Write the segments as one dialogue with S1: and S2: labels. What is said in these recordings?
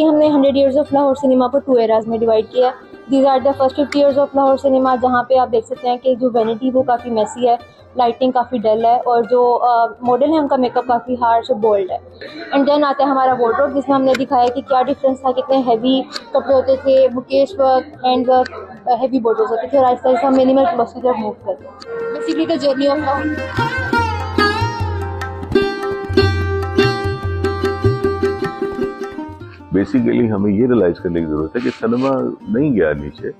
S1: हमने 100 years of Lahore cinema को 2 eras में डिवाइड किया है। These are the first 50 years of Lahore cinema, जहाँ पे आप देख सकते हैं कि जो वैनिटी वो काफ़ी मैसी है, लाइटिंग काफ़ी डल है और जो मॉडल है उनका मेकअप काफ़ी हार्श और बोल्ड है। एंड देन आता है हमारा वार्डरोब, जिसमें हमने दिखाया कि क्या डिफरेंस था, कितने हैवी कपड़े होते थे, Bukesh work, hand work, heavy bottles होते थे और आहिस्ता आहिस्ता हम मिनिमल क्लॉथ्स की तरफ मूव करते हैं। Basically the journey of Lahore.
S2: Basically हमें ये रियलाइज करने की जरूरत है कि सिनेमा नहीं गया नीचे,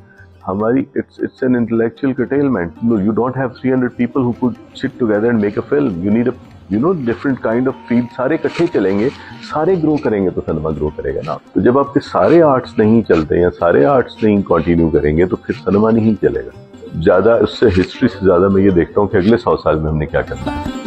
S2: हमारी it's an intellectual curtailment. No, you don't have 300 people who could sit together and make a film. You need a different kind of field. सारे इकट्ठे चलेंगे, सारे ग्रो करेंगे तो सिनेमा ग्रो करेगा ना। तो जब आपके सारे आर्ट्स नहीं चलते या सारे आर्ट्स नहीं कंटिन्यू करेंगे तो फिर सिनेमा नहीं चलेगा। ज्यादा उससे हिस्ट्री से ज्यादा मैं ये देखता हूँ कि अगले 100 साल में हमने क्या करना है।